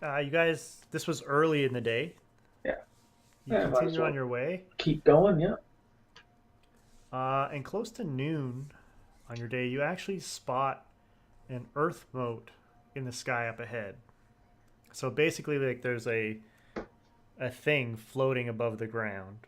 You guys, this was early in the day. Yeah. You Yeah, might as continue on well your way, keep going. Yeah. and close to noon on your day, you actually spot an earth mote in the sky up ahead. So basically, like there's a thing floating above the ground.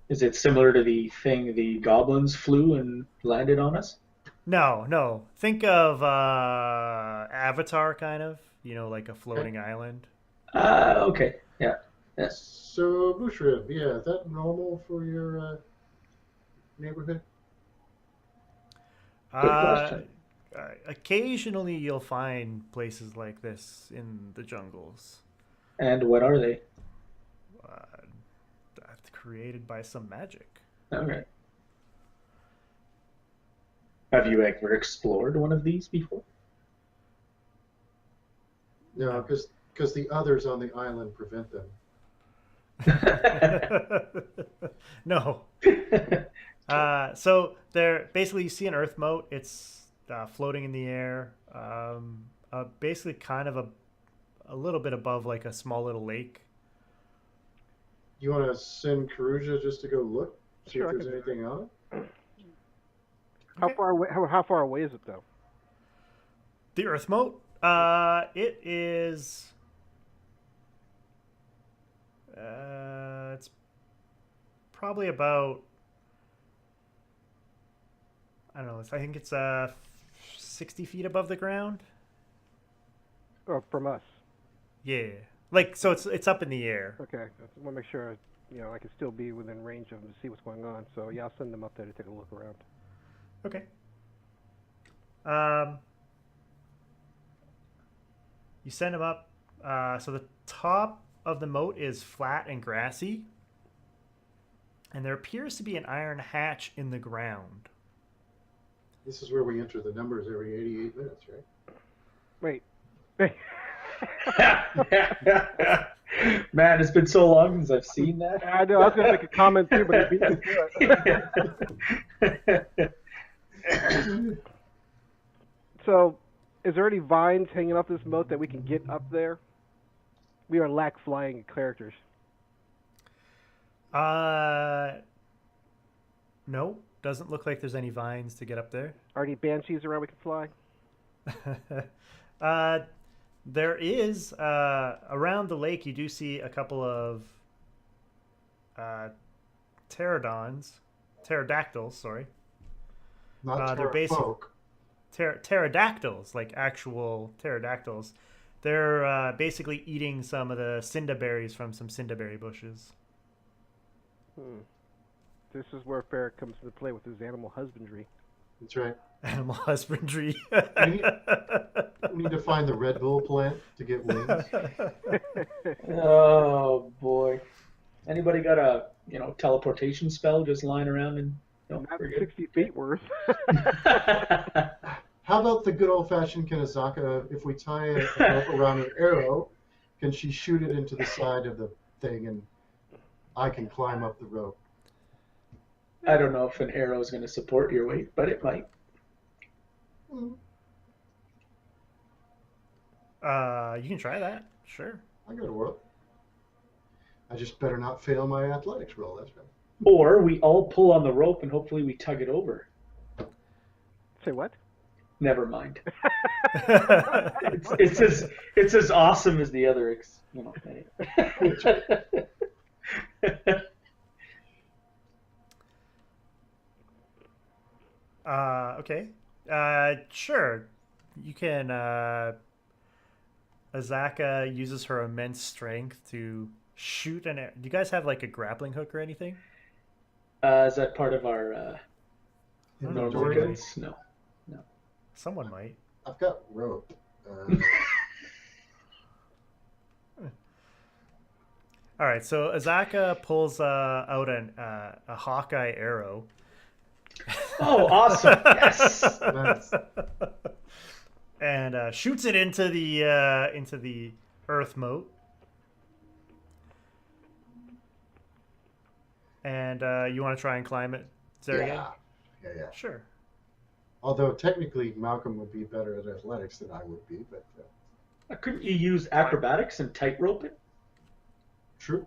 Is it similar to the thing the goblins flew and landed on us? No, no. Think of Avatar, kind of. Like a Okay. floating island. Okay. Yeah. Yeah. So, Bushrib, yeah, is that normal for your neighborhood? Good Uh, question. Occasionally, you'll find places like this in the jungles, And what are they? uh, created by some magic. All right. Have you ever explored one of these before? No, No. because the others on the island prevent them. No. So there, basically, you see an earth mote. It's floating in the air, basically kind of a little bit above like a small little lake. You want to send Karuja just to go look, see if Sure, I there's can do anything on it? How Okay. far away? How far away is it though? The earth mote. It is. It's probably about. I don't know. I think it's 60 feet above the ground. Or from us? Yeah. Like so, it's up in the air. Okay, I want to make sure I can still be within range of them to see what's going on. So yeah, I'll send them up there to take a look around. Okay. Um, you send him up. So the top of the moat is flat and grassy, and there appears to be an iron hatch in the ground. This is where we enter the numbers every 88 minutes, right? Wait, wait. Man, it's been so long since I've seen that. I know. I was gonna make a comment too, but I beat me to it. So, is there any vines hanging off this moat that we can get up there? We are lack flying characters. Uh, no, doesn't look like there's any vines to get up there. Are any banshees around we can fly? uh, there is around the lake. You do see a couple of uh, pterodactyls. Sorry, Not they're Terra basic folk. pterodactyls, like actual pterodactyls. They're basically eating some of the cinda berries from some cinda berry bushes. Hmm. This is where Ferrick comes into play with his animal husbandry. That's right. Animal husbandry. We need, we need to find the Red Bull plant to get wings. Oh boy. Anybody got a teleportation spell just lying around and no, Not we're good. 60 feet worth. How about the good old-fashioned Kinizaka? If we tie a rope around an arrow, can she shoot it into the side of the thing, and I can climb up the rope? I don't know if an arrow is going to support your weight, but it might. Hmm, You can try that. Sure. I got to work. I just better not fail my athletics roll. That's right. Or we all pull on the rope and hopefully we tug it over. Say what? Never mind. It's as awesome as the other. Okay. Sure. You can. Azaka uses her immense strength to shoot an. Do you guys have like a grappling hook or anything? Is that part of our I don't know. normal Inventory. goods? No. No. Someone might. I've got rope. All right. So Azaka pulls out a Hawkeye arrow. Oh, awesome! Yes. Nice. And shoots it into the earth moat. And you want to try and climb it, Zergae? Yeah. Sure. Although technically Malcolm would be better at athletics than I would be, but Couldn't you use acrobatics and tightrope it? True.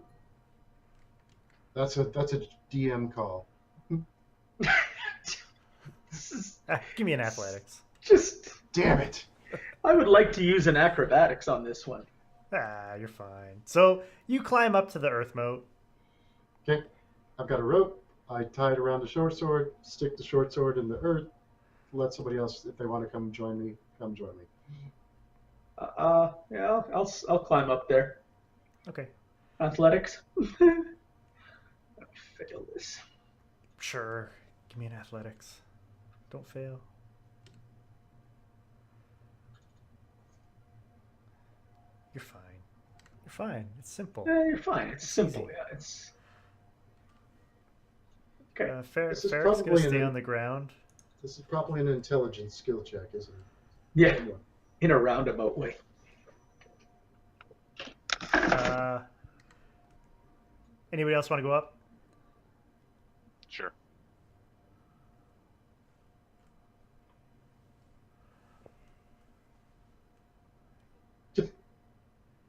That's a DM call. Give me an athletics. Just, Damn it. I would like to use an acrobatics on this one. You're fine. So you climb up to the earth moat. Okay. I've got a rope. I tie it around the short sword, stick the short sword in the earth, let somebody else, if they want to come join me, come join me. Yeah, I'll climb up there. Okay. Athletics. I'll fail this. Sure. Give me an athletics. Don't fail. You're fine. You're fine. It's simple. Yeah, you're fine. It's simple. easy. Yeah, it's okay. This is Ferrick's going to probably stay an- on the ground. This is probably an intelligence skill check, isn't it? Yeah, in a roundabout way. Anybody else want to go up? Sure.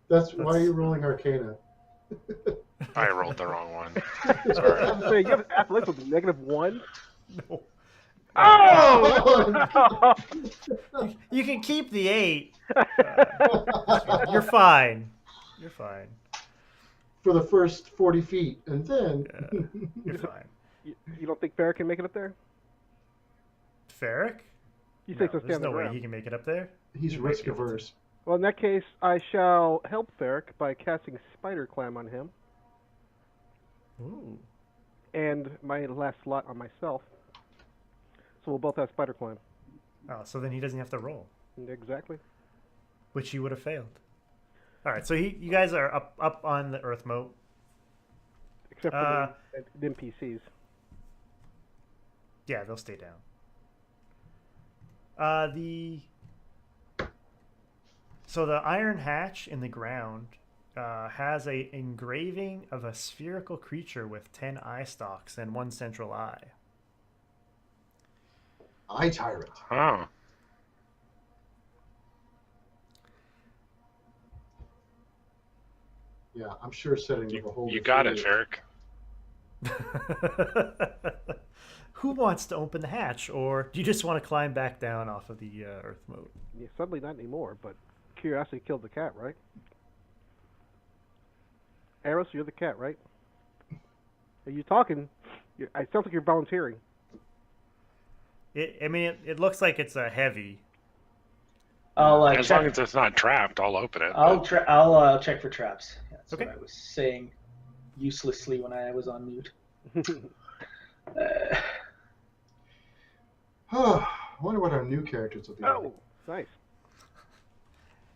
Why are you rolling Arcana? I rolled the wrong one. I Sorry. was saying, you have athletics with -1. No. Oh! You can keep the 8. You're fine. You're fine. For the first 40 feet, and then... You're fine. You don't think Ferrick can make it up there? Ferrick? You No, think so? there's Stand no on the way ground. he can make it up there. He's risk averse. Well, in that case, I shall help Ferrick by casting Spider Climb on him, Ooh. and my last slot on myself. So we'll both have Spider Climb. Oh, so then he doesn't have to roll, Exactly. which he would have failed. All right, so you guys are up on the earth moat. Except for the NPCs. Yeah, they'll stay down. So the iron hatch in the ground has a engraving of a spherical creature with 10 eye stalks and 1 central eye. Eye Tyrant. Oh. Yeah, I'm sure setting the whole... You got it, Ferrick. Who wants to open the hatch, or do you just want to climb back down off of the earth moat? Yeah, suddenly not anymore, but curiosity killed the cat, right? Aros, you're the cat, right? Are you talking? It sounds like you're volunteering. It looks like it's a heavy. I'll As check. long as it's not trapped, I'll open it. I'll but- I'll check for traps. That's Okay. what I was saying uselessly when I was on mute. I wonder what our new characters will be like. Oh, nice.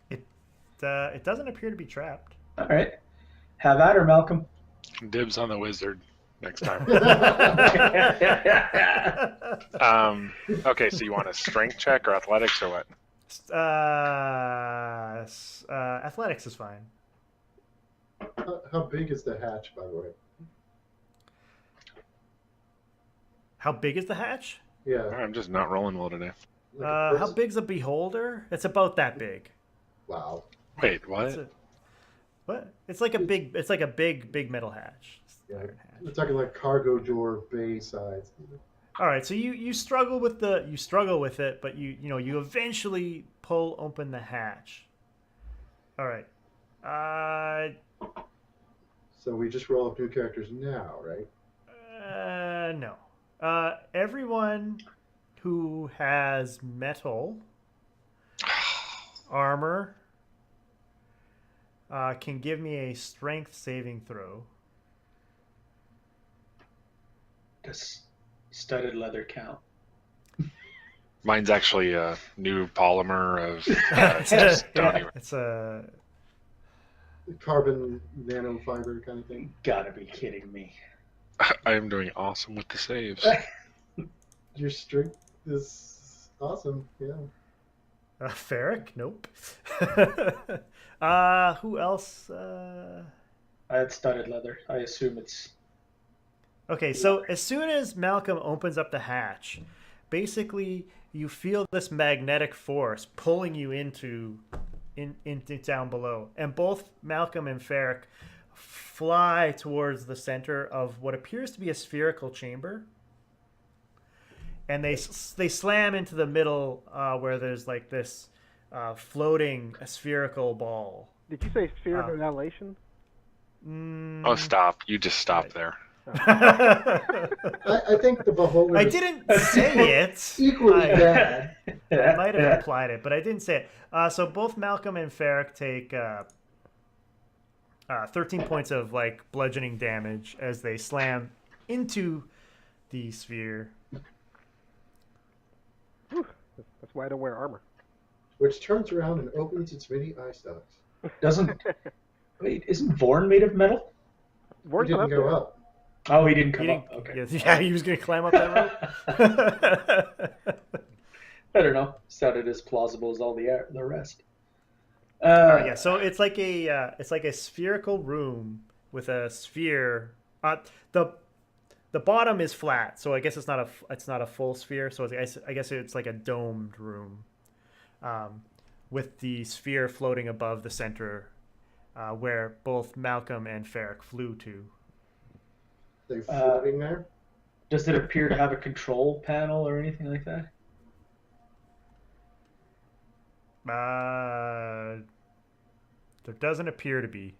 It doesn't appear to be trapped. All right. Have at her, Malcolm. Dibs on the wizard next time. uh, Okay, so you want a strength check or athletics or what? athletics is fine. How big is the hatch, by the way? How big is the hatch? Yeah. I'm just not rolling well today. Like a How person? big's a beholder? It's about that big. Wow. Wait, It's what? what? It's like a big metal hatch. Yeah. Iron hatch. We're talking like cargo door bay size. All right, so you struggle with it, but you eventually pull open the hatch. All right. So we just roll up new characters now, right? No. Everyone who has metal armor can give me a strength saving throw. Does studded leather count? Mine's actually a new polymer of. It's a Carbon nanofiber kind of thing. Gotta be kidding me. I am doing awesome with the saves. Your strength is awesome. Yeah. Ferrick? Nope. Who else? I had studded leather. I assume it's. Okay, so as soon as Malcolm opens up the hatch, basically you feel this magnetic force pulling you into in down below, and both Malcolm and Ferrick fly towards the center of what appears to be a spherical chamber, and they slam into the middle where there's like this floating spherical ball. Did you say Sphere of Annihilation? Oh, stop! You just stop there. I think the beholder. I didn't say it. Equally bad. I might have implied it, but I didn't say it. So both Malcolm and Ferrick take 13 points of like bludgeoning damage as they slam into the sphere. Whew, that's why I don't wear armor. Which turns around and opens its mini eye stalks. Wait, isn't Vaughn made of metal? He Vorn's didn't up go there. up. Oh, he didn't come up. Okay. Yeah, he was going to climb up that rope. I don't know. Sounded as plausible as all the rest. Yeah, so it's like a spherical room with a sphere. The bottom is flat, so I guess it's not a full sphere. So I guess it's like a domed room, with the sphere floating above the center, where both Malcolm and Ferrick flew to. They floating there. Does it appear to have a control panel or anything like that? There doesn't appear to be.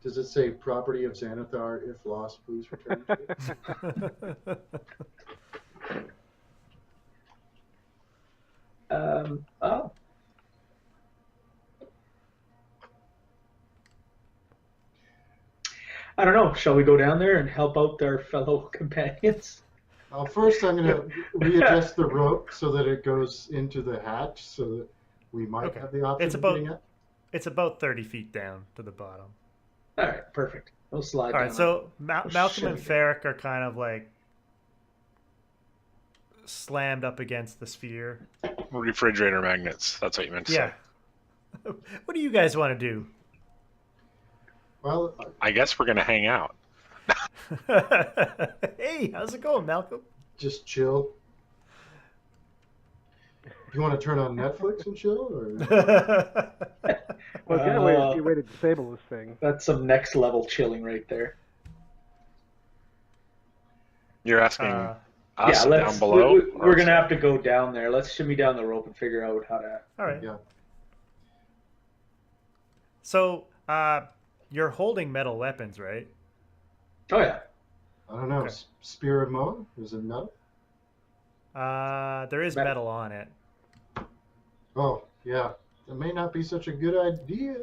Does it say property of Xanathar? If lost, please return to it. Oh. I don't know. Shall we go down there and help out our fellow companions? First, I'm going to readjust the rope so that it goes into the hatch, so that we might have the option of getting up. It's about 30 feet down to the bottom. All right, perfect. We'll slide down. All right, so Malcolm and Ferrick are kind of like slammed up against the sphere. Refrigerator magnets. That's what you meant to say. What do you guys want to do? Well, I guess we're going to hang out. Hey, how's it going, Malcolm? just chill. You want to turn on Netflix and chill, or? Well, that way is a way to disable this thing. That's some next level chilling right there. You're asking us Yeah, down below? We're going to have to go down there. Let's shimmy down the rope and figure out how to... All right. Yeah. So, you're holding metal weapons, right? Oh, yeah. I don't know. Okay. Spear of Moan? Is it metal? There is metal on it. Oh, yeah. That may not be such a good idea.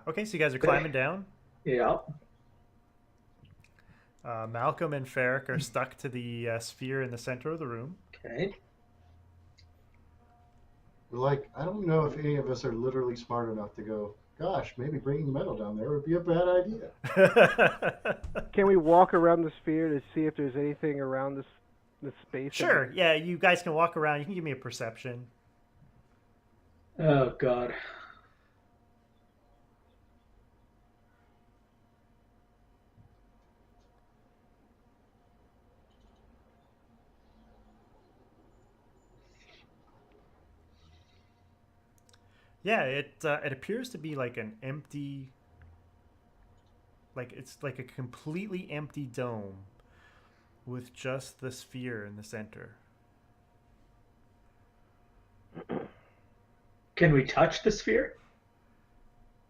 Okay, so you guys are climbing down. Yeah. Malcolm and Ferrick are stuck to the sphere in the center of the room. Okay. Like, I don't know if any of us are literally smart enough to go, gosh, maybe bringing metal down there would be a bad idea. Can we walk around the sphere to see if there's anything around this space? Sure, yeah, you guys can walk around. You can give me a perception. Oh, God. Yeah, it appears to be like an empty, like it's like a completely empty dome with just the sphere in the center. Can we touch the sphere?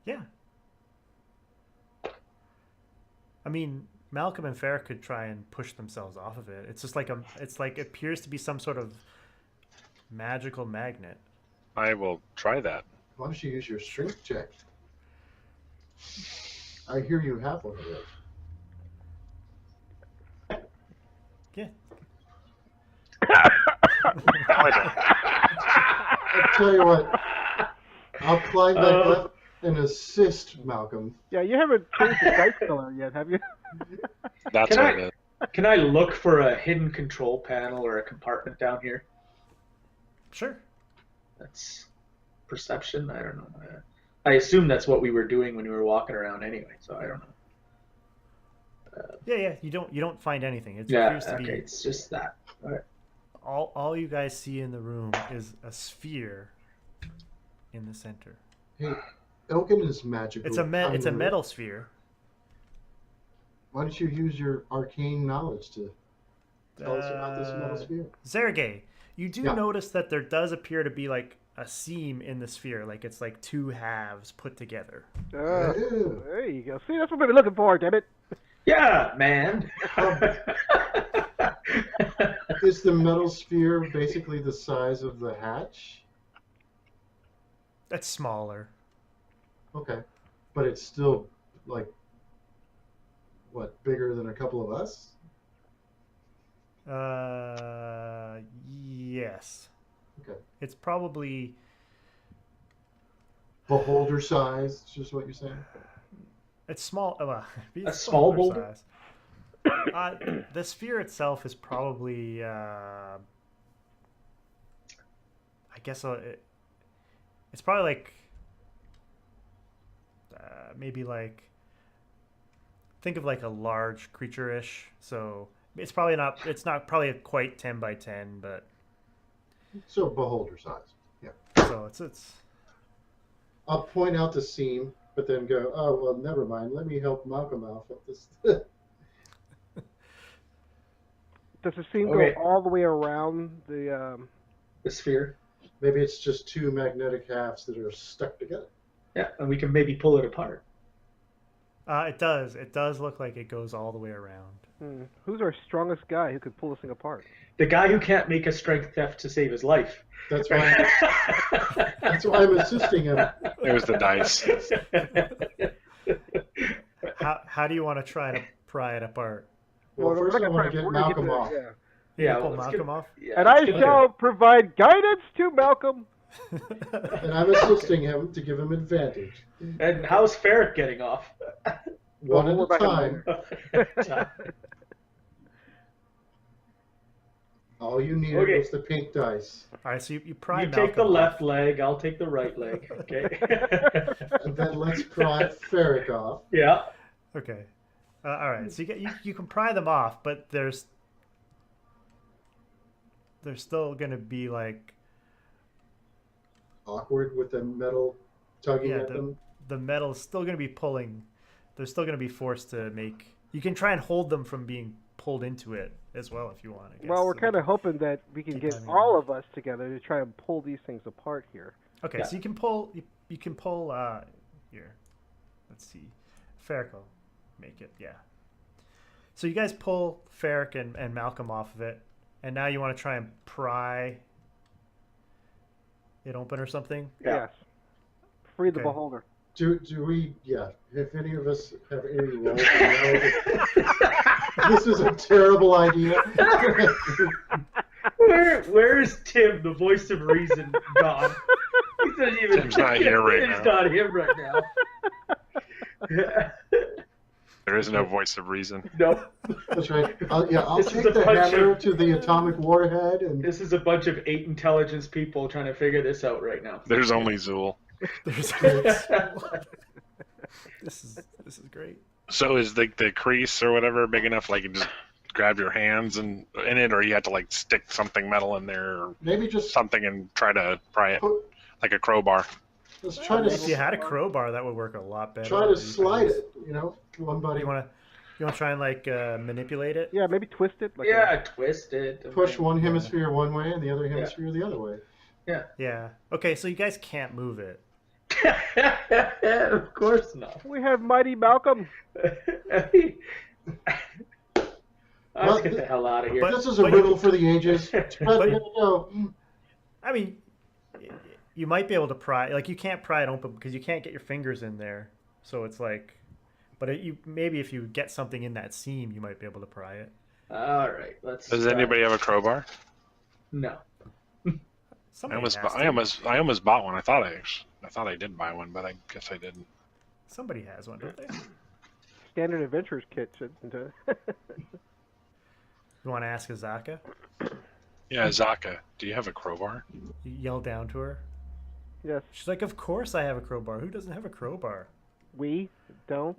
Yeah. I mean, Malcolm and Ferrick could try and push themselves off of it. It's just like it appears to be some sort of magical magnet. I will try that. Why don't you use your strength check? I hear you have one of those. Yeah. I'll tell you what. I'll climb back up and assist Malcolm. Yeah, you haven't changed the dice color yet, have you? That's Can what I- it is. Can I look for a hidden control panel or a compartment down here? Sure. That's perception. I don't know. I assume that's what we were doing when we were walking around anyway, so I don't know. Yeah. You don't find anything. It Yeah, appears to okay, be it's just that. All right. all you guys see in the room is a sphere in the center. Hey, Elghinn is magical. It's a metal sphere. Why don't you use your arcane knowledge to tell us about this metal sphere? Zergae, you do Yeah. notice that there does appear to be like a seam in the sphere, like it's like two halves put together. Ew. There you go. See, that's what we've been looking for, damn it. Yeah, man. Is the metal sphere basically the size of the hatch? That's smaller. Okay. But it's still, like, what, bigger than a couple of us? Yes. Okay. It's probably Beholder size, is just what you're saying? it's small. A small smaller boulder? size. The sphere itself is probably, I guess, it's probably like maybe like think of like a large creature-ish. So it's probably not. It's not probably quite 10 by 10, but So beholder size. Yeah. so it's. I'll point out the seam, but then go, oh, well, never mind. Let me help Malcolm out with this. Does the seam Okay. go all the way around the... The sphere. Maybe it's just two magnetic halves that are stuck together. Yeah, and we can maybe pull it apart. It does. It does look like it goes all the way around. Who's our strongest guy who could pull this thing apart? The guy who can't make a strength theft to save his life. That's why I'm assisting him. There's the dice. How do you want to try to pry it apart? Well, we're first I gonna want to try- get we're gonna Malcolm the- off. yeah. You Yeah, pull well, let's Malcolm get- off. Yeah, And I let's get shall provide guidance to Malcolm. And I'm assisting him to give him advantage. And how's Ferrick getting off? One we'll at a worry about time. All you needed Okay. was the pink dice. All right, so you pry You Malcolm take the off. left leg, I'll take the right leg. Okay. And then let's pry Ferrick off. Yeah. Okay. All right. So you can pry them off, but there's still gonna be like Awkward with the metal tugging at them. the metal's still gonna be pulling. They're still gonna be forced to make. You can try and hold them from being pulled into it as well if you want. I guess. Well, we're So kind of hoping that we can keep get having all them. of us together to try and pull these things apart here. Okay, Yeah. so you can pull. You can pull. Here, let's see. Ferrick will make it. Yeah. So you guys pull Ferrick and Malcolm off of it, and now you want to try and pry it open or something. Yeah. Yes. Free the Okay. beholder. Do we, yeah, if any of us have any role to know that this is a terrible idea. Where's Tim, the voice of reason, gone? He doesn't even. Tim's not here right Tim's now. not here right now. There is no voice of reason. Nope. That's right. I'll This is take a the bunch hammer of- to the atomic warhead and This is a bunch of 8 intelligence people trying to figure this out right now. There's only Zool. There's this is great. So is the crease or whatever big enough, like you just grab your hands and in it, or you have to like stick something metal in there or maybe just something and try to pry it put, like a crowbar? let's try If you to had a crowbar, that would work a lot better. try to slide it. You know, one body You want to try and like manipulate it? Yeah, maybe twist it. Like Yeah, twist it. and push then- one hemisphere one way and the other hemisphere the other way. Yeah. Okay, so you guys can't move it. Of course not. We have mighty Malcolm. Let's Well, get the hell out of here. But- This is a but riddle for the ages. But, But- no, I mean, you might be able to pry. Like you can't pry it open because you can't get your fingers in there. So it's like, but you maybe if you get something in that seam, you might be able to pry it. All right, let's. Does start. anybody have a crowbar? No. Somebody I has to. almost bought one. I thought I did buy one, but I guess I didn't. Somebody has one, don't they? Standard Adventures kit. Shouldn't it? You want to ask Azaka? Yeah, Zaka, do you have a crowbar? You yell down to her. Yes, She's like, "Of course I have a crowbar. Who doesn't have a crowbar?" we don't.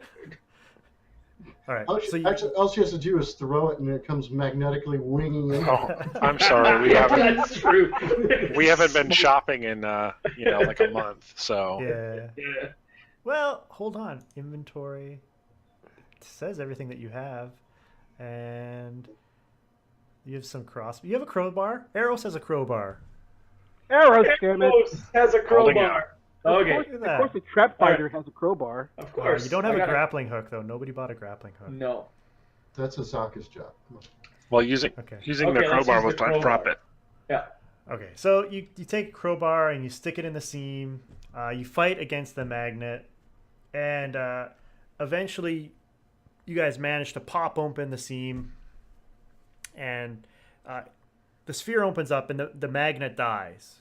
All right. All So she, actually, all she has to do is throw it, and it comes magnetically winging in. Oh, I'm sorry, we haven't That's true. been shopping in like a month. So yeah. Yeah. Well, hold on. Inventory. It says everything that you have, and you have some cross. You have a crowbar. Aros has a crowbar. Arrows, damn it. Aponos has a Holding crowbar. Of Okay. course, Look at of that. course the trap fighter has a crowbar. Of course. You don't have I a got it. grappling hook though. Nobody bought a grappling hook. No. That's Azaka's job. Come on. well, using Okay. the Okay, let's crowbar use was the to prop crowbar. it. Yeah. Okay. So you take a crowbar and you stick it in the seam. You fight against the magnet, and eventually, you guys manage to pop open the seam, and the sphere opens up, and the magnet dies,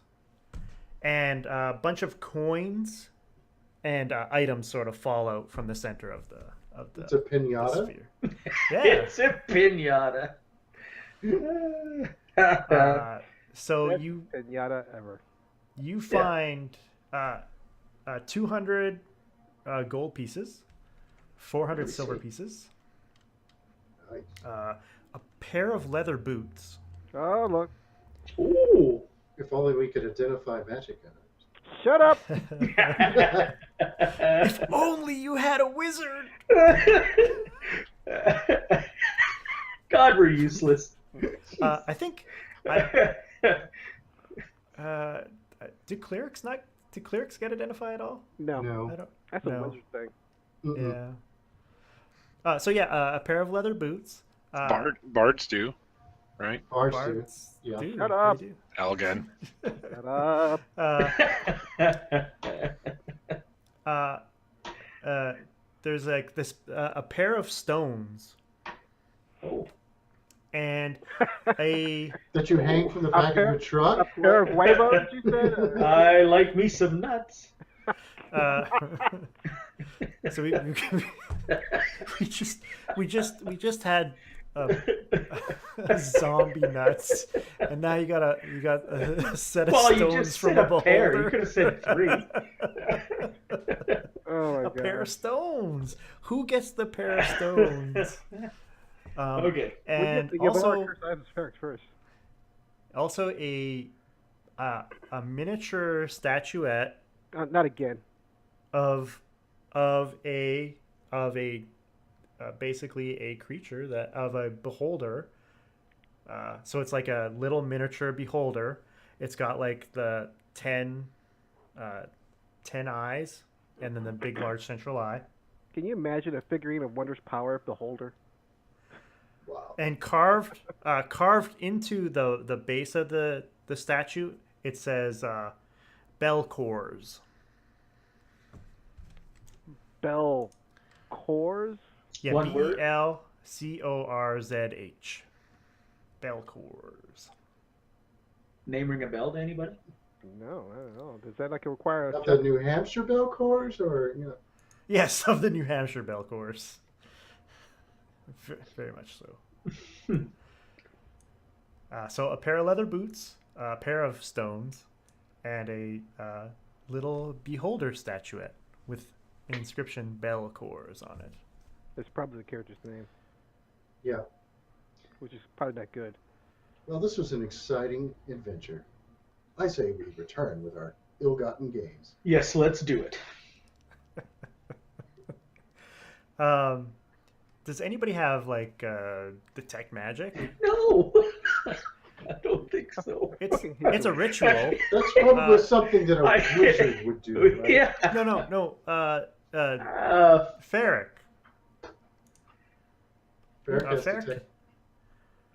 and a bunch of coins and items sort of fall out from the center of the It's a pinata. sphere. Yeah. It's a pinata. So Best you pinata ever. find 200 gold pieces, 400 Let me silver see. pieces, Nice. a pair of leather boots. Oh, look. Ooh. If only we could identify magic items. Shut up. If only you had a wizard. God, we're useless. I think. Do clerics get identified at all? No, I No. don't. that's a No. wizard thing. Mm-mm. Yeah. So a pair of leather boots. Bards do, right? Ours do. Bards Yeah. do. Shut up. They do. Elghinn. Shut up. There's like this a pair of stones Oh. and a That you hang from the back of your A truck? pair of huevos, you said? I like me some nuts. so we just had a zombie nuts, and now you got a set of Well, you stones just from said a a pair. You beholder. could have said 3. Oh, my A God. pair of stones. Who gets the pair of stones? Okay. We have And to give also our curse items first. a miniature statuette Not again. of a basically a creature of a beholder. So it's like a little miniature beholder. It's got like the 10 eyes and then the big large central eye. Can you imagine a figurine of Wondrous Power Beholder? Wow. And carved into the base of the statue, it says bell cores. Bell Cores? Yeah, One word? BELCORZH. Bell cores. Name ring a bell to anybody? No, I don't know. Does that require Not the New Hampshire bell cores, or Yes, of the New Hampshire bell cores. Very much so. So a pair of leather boots, a pair of stones, and a little beholder statuette with an inscription "Bell Cores" on it. It's probably the character's name, Yeah. which is probably not good. Well, this was an exciting adventure. I say we return with our ill-gotten gains. Yes, let's do it. Does anybody have like detect magic? No. I don't think so. It's a ritual. That's probably something that a I- wizard would do, right? Yeah. No. Ferrick. Ferrick has to Ferrick? take-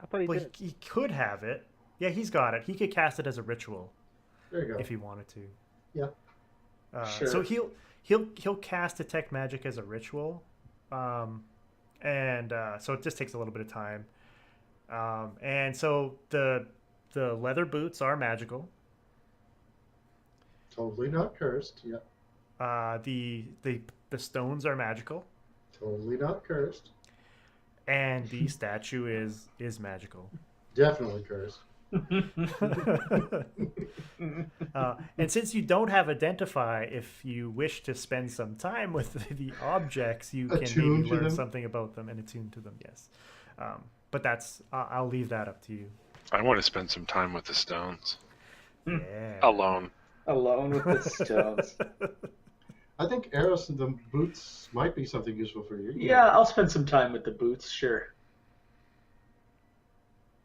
I thought he Well, did. he could have it. Yeah, he's got it. He could cast it as a ritual There you go. if he wanted to. Yeah. Sure. So he'll cast detect magic as a ritual, and so it just takes a little bit of time. And so the leather boots are magical. Totally not cursed. Yeah. The stones are magical, Totally not cursed. and the statue is magical. Definitely cursed. And since you don't have identify, if you wish to spend some time with the objects, you can Attune maybe to learn them? something about them and attune to them. Yes, but that's I'll leave that up to you. I want to spend some time with the stones Yeah. alone. Alone with the stones. I think Aros and the boots might be something useful for you. Yeah, I'll spend some time with the boots, sure.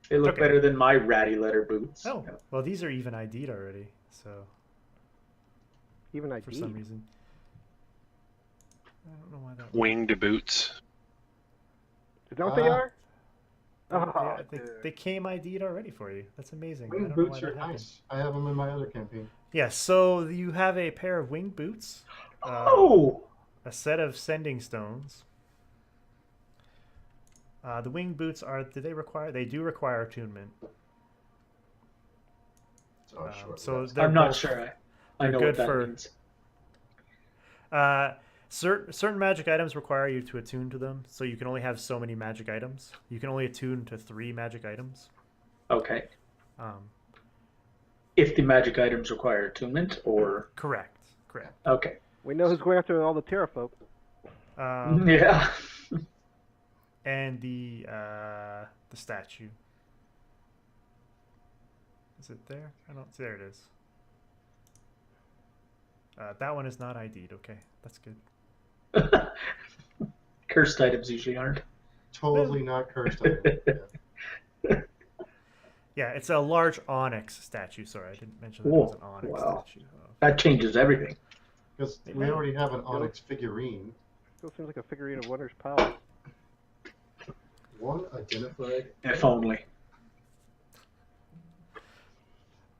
They look Okay. better than my ratty leather boots. Oh, well, these are even ID'd already, so Even I for some reason. I don't know why that. Winged boots. Is that what they are? Yeah, Oh, they came ID'd already for you. That's amazing. I Winged don't know boots why are that happened. nice. I have them in my other campaign. Yeah, so you have a pair of winged boots, Oh! a set of sending stones. The winged boots they do require attunement. So short. So rest. they're I'm not both- sure I know good what that for- means. Certain magic items require you to attune to them, so you can only have so many magic items. You can only attune to 3 magic items. Okay. Um, If the magic items require attunement, or... correct. Okay. we know who's going after all the Terrafolk. Yeah. And the statue. Is it there? I don't. There it is. That one is not ID'd. Okay, that's good. Cursed items usually aren't. Totally not cursed. Yeah. Yeah, it's a large onyx statue. Sorry, I didn't mention that it Whoa, was an onyx wow. statue. Oh. That changes everything. Because They we might. already have an Onyx figurine. Still seems like a figurine of Wondrous Power. One identified. If only.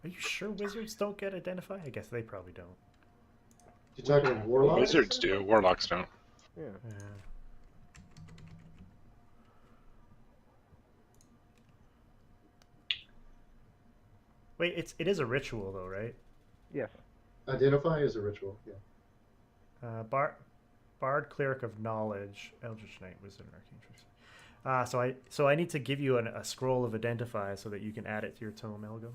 Are you sure wizards don't get identify? I guess they probably don't. You talking warlocks? Wizards do. Warlocks don't. Yeah. Yeah. Wait, it is a ritual though, right? Yes. Identify is a ritual. Yeah. Bard, Cleric of Knowledge, Eldritch Knight, Wizard, Arcane Trickster. So I need to give you a scroll of Identify so that you can add it to your tome, Elghinn.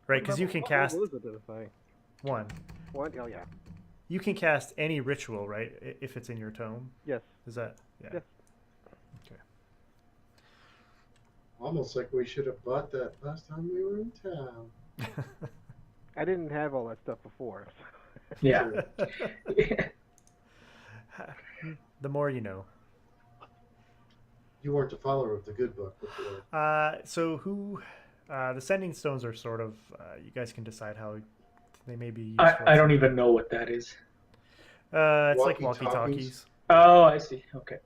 Right, because you can cast What was identifying? one. One? Oh, yeah. You can cast any ritual, right? If it's in your tome. Yes. Is that? Yeah. Yes. Okay. Almost like we should have bought that last time we were in town. I didn't have all that stuff before. Yeah. The more you know. You weren't a follower of the good book before. So who? The sending stones are sort of. You guys can decide how they may be useful. I don't even know what that is. It's like Walkie-talkies? walkie-talkies. Oh, I see. Okay.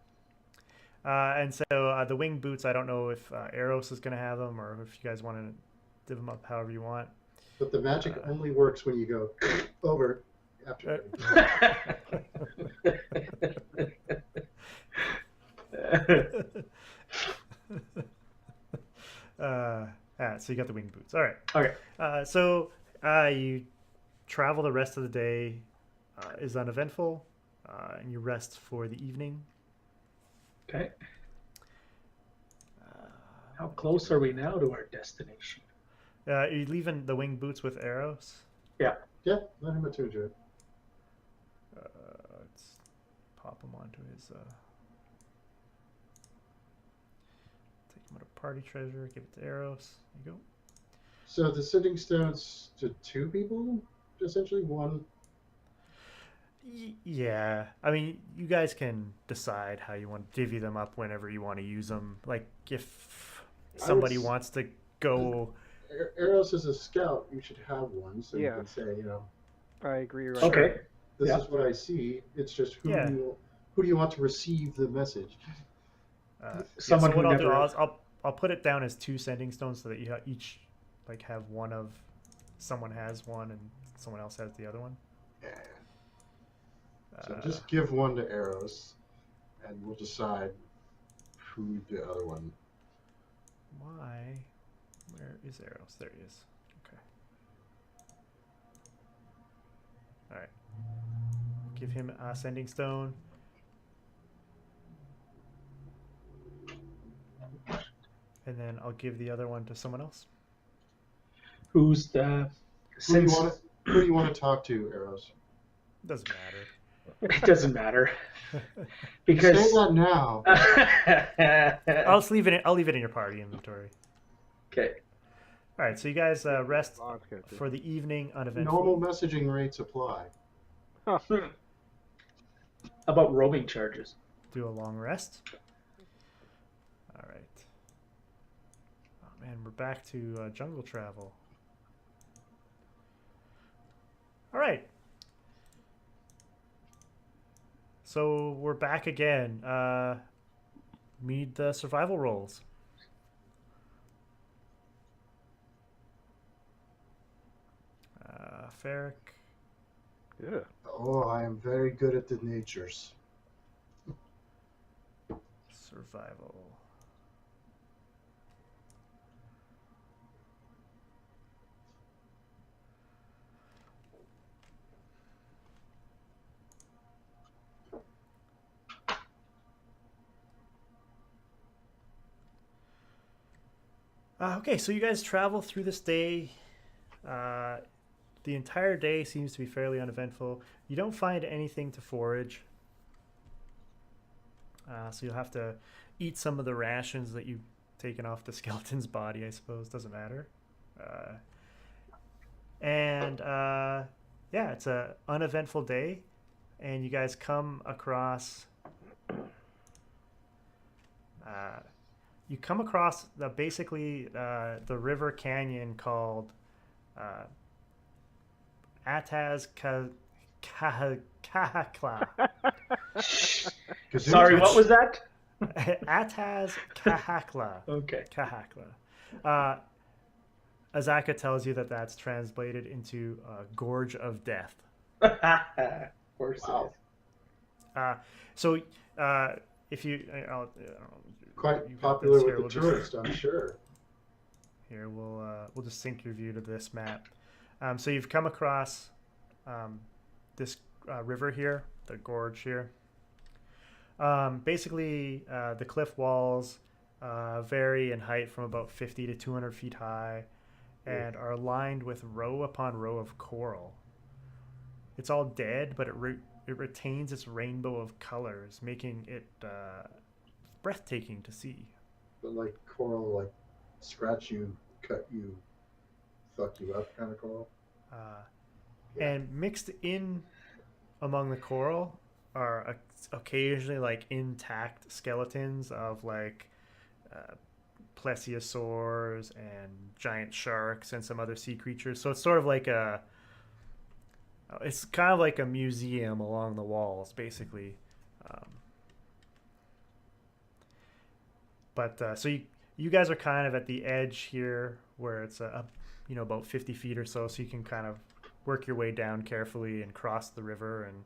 And so the winged boots, I don't know if Aros is going to have them or if you guys want to div them up however you want. But the magic only works when you go over after. So you got the winged boots. All right. Okay. So you travel the rest of the day, is uneventful, and you rest for the evening. Okay. How close are we now to our destination? Are you leaving the winged boots with Aros? Yeah, let him attune to it. Let's pop him onto his. Take him out of party treasure. Give it to Aros. There you go. So the sending stones to 2 people, essentially one. Yeah, I mean, you guys can decide how you want to divvy them up whenever you want to use them. Like, if somebody wants to go... Aros is a scout. You should have one, so Yeah. you can say, I agree. Right. Okay. this Yeah. is what I see. It's just who Yeah. do you want to receive the message? Someone so what who I'll do, never- I'll put it down as 2 sending stones so that you each like have one of... Someone has one and someone else has the other one. Yeah. So just give one to Aros, and we'll decide who the other one. Why? Where is Aros? There he is. Okay. All right. Give him a sending stone. and then I'll give the other one to someone else. Who's the? Who do you Since want to talk to, Aros? Doesn't matter. it doesn't matter Say because that now. I'll just leave it. I'll leave it in your party inventory. Okay. All right. So you guys rest Vaughn's character. for the evening uneventfully. Normal messaging rates apply. Huh. How about roaming charges? Do a long rest. All right. Oh man, we're back to jungle travel. All right. So we're back again. Need the survival rolls. Ferrick. Yeah. Oh, I am very good at the natures. Survival. Okay, so you guys travel through this day. The entire day seems to be fairly uneventful. You don't find anything to forage. So you'll have to eat some of the rations that you've taken off the skeleton's body, I suppose. Doesn't matter. Yeah, it's an uneventful day. And you guys come across... you come across basically the river canyon called Ataz Kahakla. Sorry, what was that? Ataz Kahakla. Okay. Kahakla. Azaka tells you that that's translated into Gorge of Death. Of course. Wow. So if you... Quite popular with the tourists, I'm sure. Here, we'll just sync your view to this map. So you've come across this river here, the gorge here. Basically, the cliff walls vary in height from about 50 to 200 feet high and are lined with row upon row of coral. It's all dead, but it retains its rainbow of colors, making it breathtaking to see. But like coral, like scratch you, cut you, fuck you up kind of coral. And mixed in among the coral are occasionally like intact skeletons of like plesiosaurs and giant sharks and some other sea creatures. So it's sort of like it's kind of like a museum along the walls, basically. So you guys are kind of at the edge here, where it's about 50 feet or so you can kind of work your way down carefully and cross the river and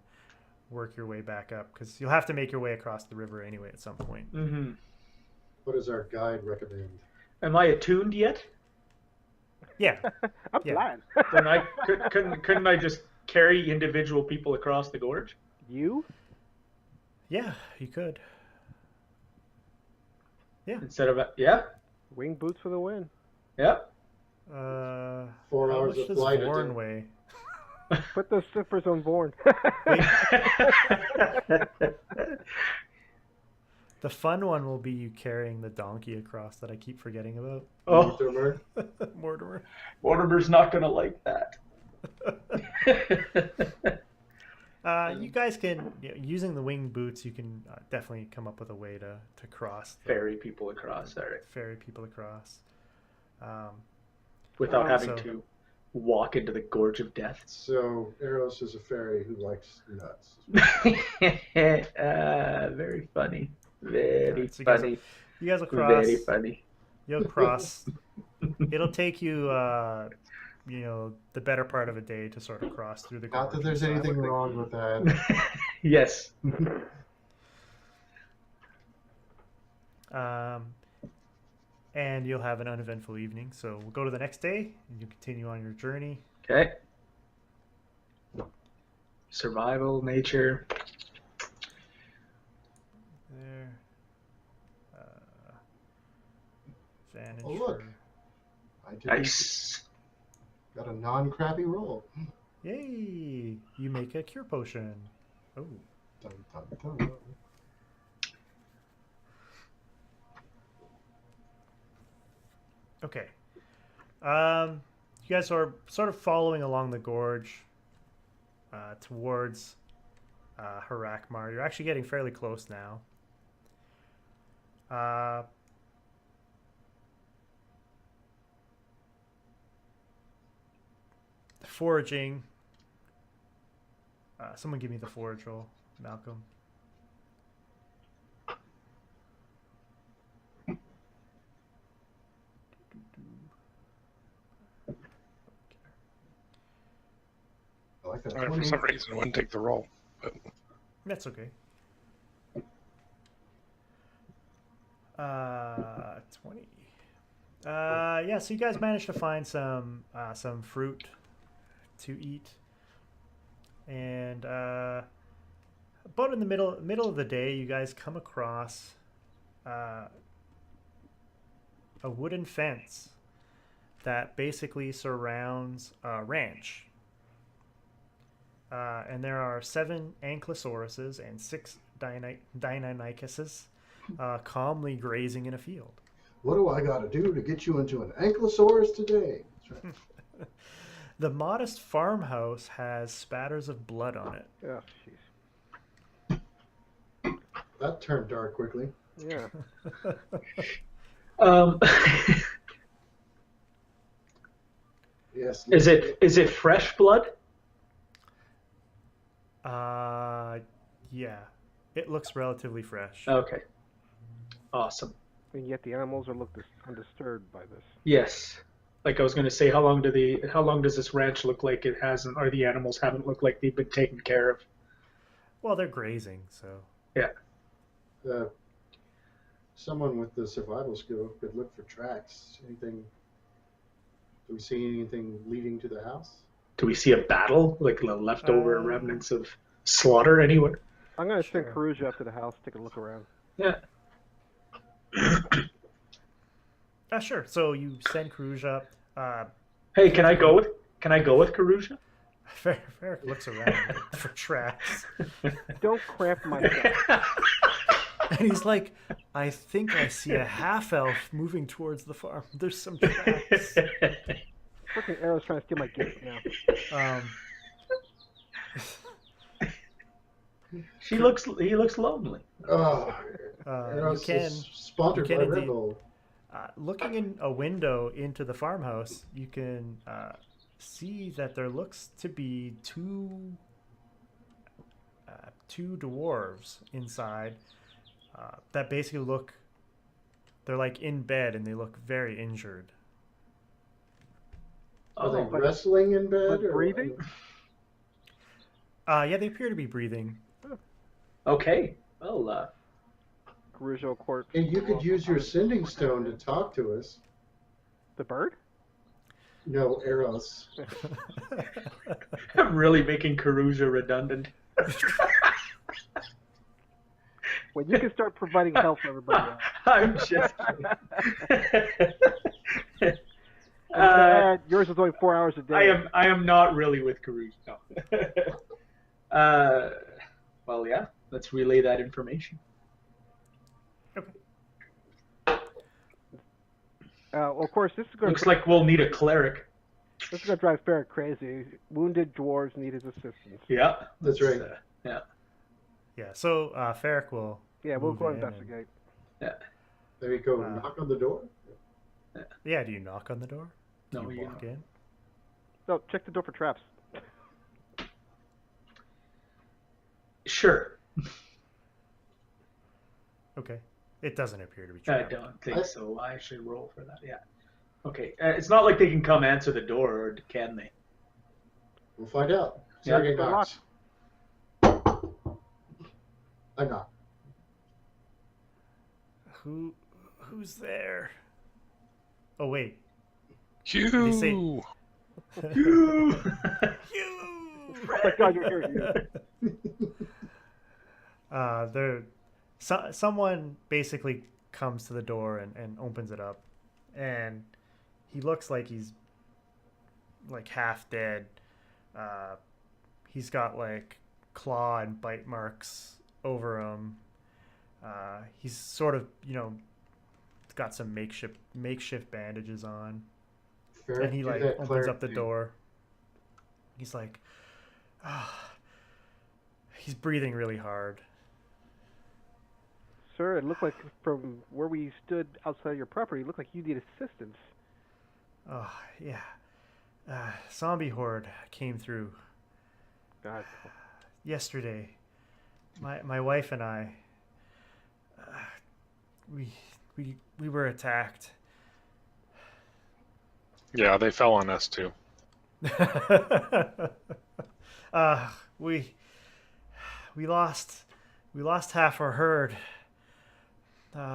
work your way back up, because you'll have to make your way across the river anyway at some point. Mm-hmm. What does our guide recommend? Am I attuned yet? Yeah. I'm Yeah. flying. Then couldn't I just carry individual people across the gorge? You? Yeah, you could. Yeah. Instead of Wing boots for the win. yeah. 4 How hours much of does flight. Vaughn weigh? Put the zippers on Vaughn. The fun one will be you carrying the donkey across that I keep forgetting about. Oh, Mortimer. Mortimer. Mortimer's not gonna like that. You guys can, using the wing boots, you can definitely come up with a way to cross. Ferry people across, all right, Ferry people across. without having So- to walk into the gorge of death. So Aros is a fairy who likes nuts. Very funny. Very Alright, so you guys funny. You guys will cross. Very funny. You'll cross. It'll take you, the better part of a day to sort of cross through the. Not that gorge, there's so I anything would- wrong with that. Yes. And you'll have an uneventful evening. So we'll go to the next day, and you continue on your journey. Okay. Survival, nature. There. advantage. Oh, look. I did Nice. Got a non-crappy roll. Yay! You make a cure potion. Oh. Dun, dun, dun. Okay. You guys are sort of following along the gorge towards Harakmar. You're actually getting fairly close now. Foraging. Someone give me the forage roll, Malcolm. I like that. For 20. some reason, I wouldn't take the roll. But That's okay. 20. Yeah, so you guys managed to find some fruit to eat, and about in the middle of the day, you guys come across a wooden fence that basically surrounds a ranch. And there are 7 ankylosauruses and 6 deinonychuses calmly grazing in a field. What do I got to do to get you into an ankylosaurus today? That's right. The modest farmhouse has spatters of blood on it. Oh, jeez. That turned dark quickly. Yeah. Yes. Is it fresh blood? Yeah. It looks relatively fresh. Okay. Awesome. And yet the animals are looked undisturbed by this. Yes. Like I was going to say, how long does this ranch look like it hasn't, or the animals haven't looked like they've been taken care of? Well, they're grazing, so. Yeah. Someone with the survival skill could look for tracks. Anything? Do we see anything leading to the house? Do we see a battle, like the leftover remnants of slaughter anywhere? I'm going to send Sure. Karuja up to the house, take a look around. Yeah. Sure. So you send Karuja up. Hey, can I go with Karuja? Ferrick looks around for tracks. Don't cramp my stuff. And he's like, I think I see a half-elf moving towards the farm. There's some tracks. Freaking Aros trying to steal my gift now. He looks lonely. Oh, You can, sponsored you by can Red indeed. Bull. looking in a window into the farmhouse, you can see that there looks to be two dwarves inside that basically look, they're like in bed and they look very injured. Are they but- wrestling in bed? But or breathing? Yeah, they appear to be breathing. Okay. Well, Karuja Court. And you could use your sending stone to talk to us. The bird? No, Aros. I'm really making Karuja redundant. When you can start providing help for everybody else. I'm just kidding. Yours is only 4 hours a day. I am not really with Karuja. No. Well, yeah. Let's relay that information. Well, of course, this is going Looks like we'll need a cleric. This is going to drive Ferrick crazy. Wounded dwarves need his assistance. Yeah. That's right. Yeah. Yeah, so Ferrick will. Yeah, we'll move go in and- investigate. Yeah. There you go. Wow. Knock on the door. Yeah, do you knock on the door? Do No, you you walk don't. in? No, check the door for traps. Sure. Okay. It doesn't appear to be I trapped. don't think so. I should roll for that. Yeah. Okay. It's not like they can come answer the door, or can they? We'll find out. Yeah. Zergae Good knocks. I knock. Who's there? Oh wait. You. say- You. You. Oh my God, you're here. Someone basically comes to the door and opens it up, and he looks like he's like half dead. He's got like claw and bite marks over him. He's sort of, got some makeshift bandages on, Ferrick, and he do like that opens cleric up the thing. door. He's like, he's breathing really hard. Sir, it looked like from where we stood outside your property, it looked like you need assistance. Oh yeah, zombie horde came through God. yesterday. My wife and I, we were attacked. Yeah, they fell on us too. We lost half our herd.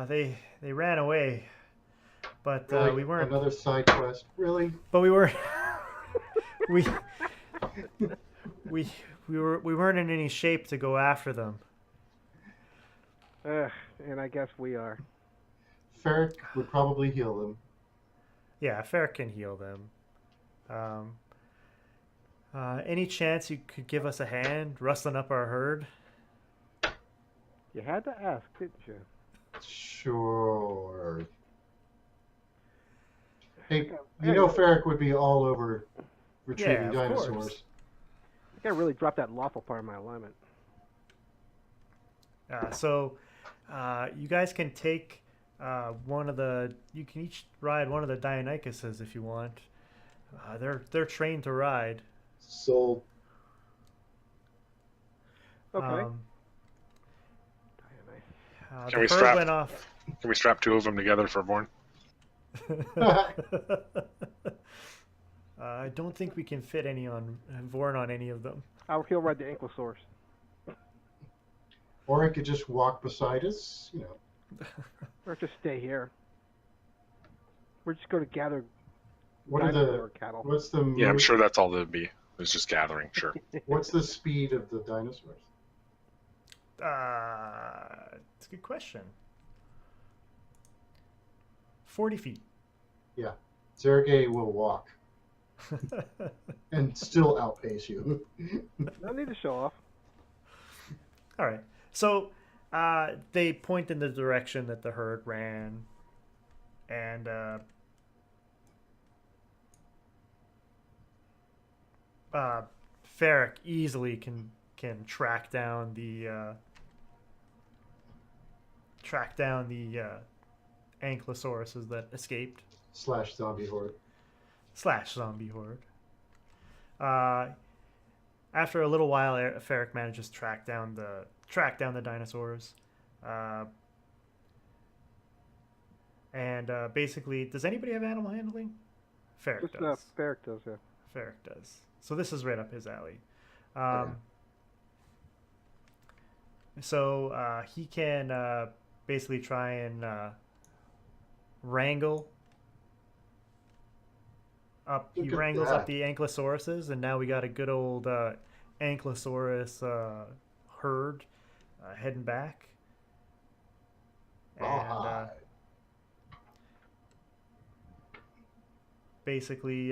They ran away, but Really? we weren't. Another side quest. Really? But we weren't. we weren't in any shape to go after them. And I guess we are. Ferrick would probably heal them. Yeah, Ferrick can heal them. Any chance you could give us a hand rustling up our herd? You had to ask, didn't you? Sure. Hey, you know Ferrick would be all over retrieving Yeah, of course. dinosaurs. I think I really dropped that lawful part of my alignment. So you guys can take you can each ride one of the Dionycuses if you want. They're trained to ride. Sold. Okay. The we herd strap- went off. Can we strap two of them together for Vaughn? I don't think we can fit any on Vaughn on any of them. He'll ride the Ankylosaurus. Or he could just walk beside us, Or just stay here. We're just going to gather What are dinosaur the cattle. what's the Yeah, I'm move- sure that's all there'd be. It's just gathering, sure. What's the speed of the dinosaurs? It's a good question. 40 feet. Zergae will walk and still outpace you. No need to show off. All right. So they point in the direction that the herd ran, and Ferrick easily can track down the ankylosauruses that escaped. / zombie horde. /zombie horde. After a little while, Ferrick manages to track down the dinosaurs, and basically, does anybody have animal handling? Ferrick Just does. Ferrick does, yeah. Ferrick does. So this is right up his alley. So he can basically try and wrangle up. He Look at wrangles that. up the ankylosauruses, and now we got a good old ankylosaurus herd heading back. And Rawhide. basically,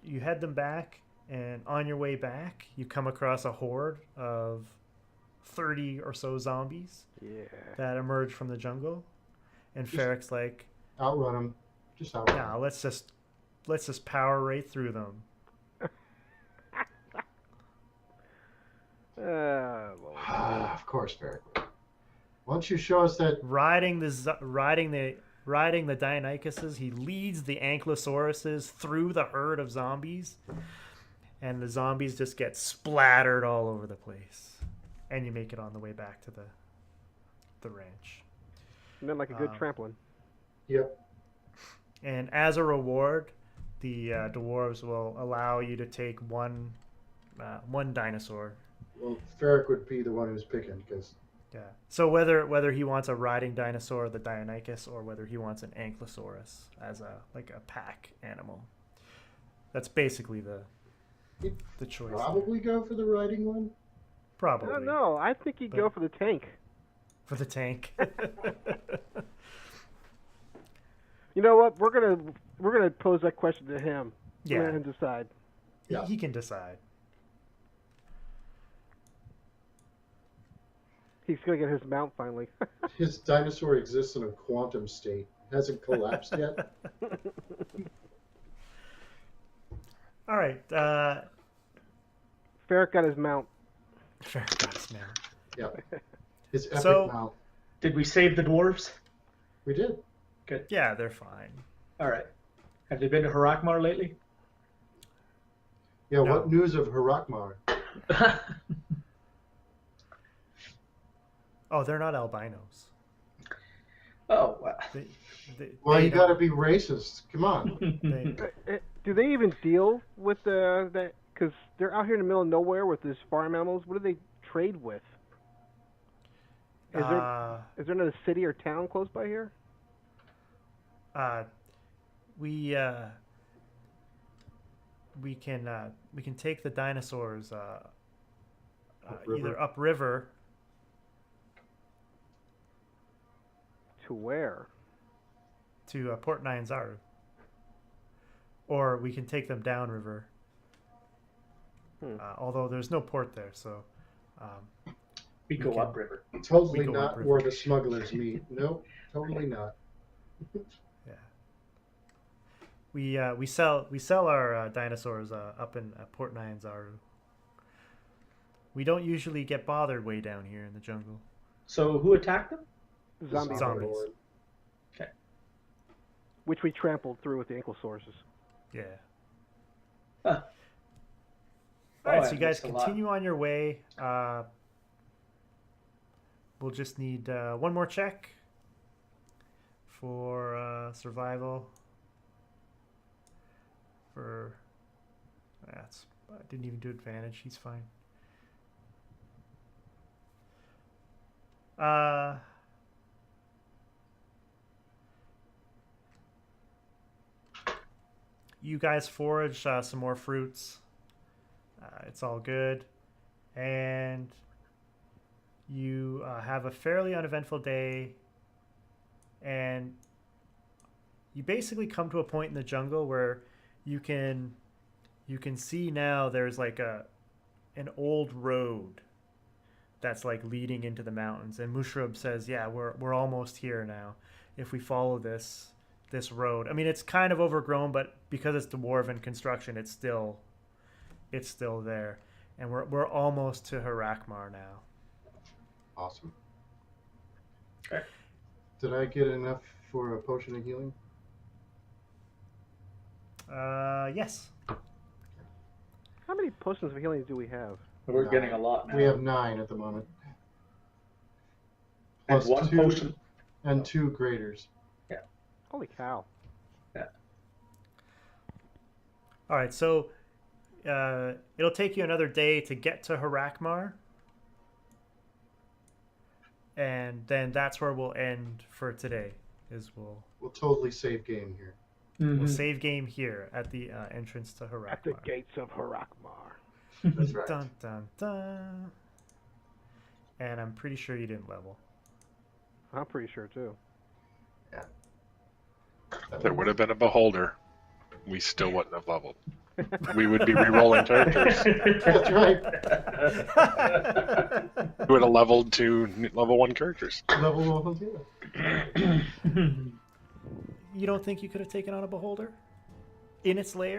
you head them back, and on your way back, you come across a horde of 30 or so zombies Yeah. that emerge from the jungle. And Just- Ferrick's like, Outrun them. Just outrun "Nah, 'em. let's just power right through them." Lord. Of course, Ferrick. Why don't you show us that? Riding the Dionycuses, he leads the ankylosauruses through the herd of zombies, and the zombies just get splattered all over the place. And you make it on the way back to the ranch. And then like a good trampoline. Yep. And as a reward, the dwarves will allow you to take one dinosaur. Well, Ferrick would be the one who's picking because Yeah. So whether he wants a riding dinosaur, the Deinonychus, or whether he wants an Ankylosaurus as a pack animal, that's basically the choice. probably go for the riding one. Probably. I don't know. I think he'd go for the tank. For the tank. You know what? We're gonna pose that question to him. Yeah. Let him decide. Yeah. He can decide. He's gonna get his mount finally. His dinosaur exists in a quantum state. Hasn't collapsed yet. All right. Ferrick got his mount. Fair enough, man. Yeah. His epic So- mouth. Did we save the dwarves? We did. Yeah, they're fine. All right. Have they been to Harakmar lately? Yeah, No. what news of Harakmar? Oh, they're not albinos. Oh, wow. Well, they you don't- got to be racist. Come on. they- Do they even deal with that? Because they're out here in the middle of nowhere with these farm animals. What do they trade with? Is there another city or town close by here? we can take the dinosaurs Upriver. either upriver. To where? To Port Nyanzaru, or we can take them downriver. Although there's no port there, so We go can- upriver. Totally We go not upriver. where the smugglers meet. Nope, totally not. yeah. We sell our dinosaurs up in Port Nyanzaru. We don't usually get bothered way down here in the jungle. So who attacked them? Zombies. Zombies. Lord. Which we trampled through with the ankle sources. Yeah. Huh. All right, Oh, so you I guys missed a lot. continue on your way. We'll just need one more check for survival. I didn't even do advantage. He's fine. You guys forage some more fruits. It's all good. And you have a fairly uneventful day. And you basically come to a point in the jungle where you can see now there's like an old road that's like leading into the mountains. And Mushroob says, yeah, we're almost here now. If we follow this road. I mean, it's kind of overgrown, but because it's dwarven construction, it's still there. And we're almost to Harakmar now. Awesome. Okay. Did I get enough for a potion of healing? Yes. How many potions of healing do we have? We're No. getting a lot now. We have 9 at the moment. and Plus one 2 potion. and 2 graders. Holy cow. All right, so it'll take you another day to get to Harakmar. And then that's where we'll end for today. We'll totally save game here. We'll save game here at the entrance to Harakmar. At the gates of Harakmar. That's right. Dun, dun, dun. And I'm pretty sure you didn't level. I'm pretty sure too. There would have been a beholder. We still wouldn't have leveled. We would be re-rolling characters. That's right. We would have leveled to level 1 characters. Level 1, yeah. You don't think you could have taken on a beholder in its lair?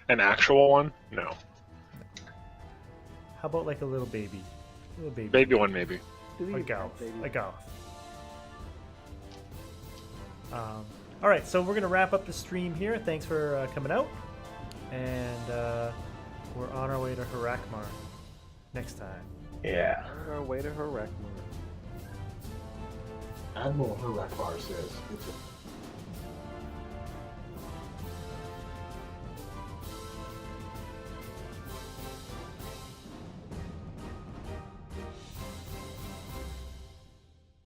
An actual one? No. How about like a little baby? Little baby. Baby one, maybe. Do they A even Gauth. have babies? A Gauth. All right, so we're going to wrap up the stream here. Thanks for coming out. And we're on our way to Harakmar next time. Yeah. On our way to Harakmar. Admiral Harakmar says it's a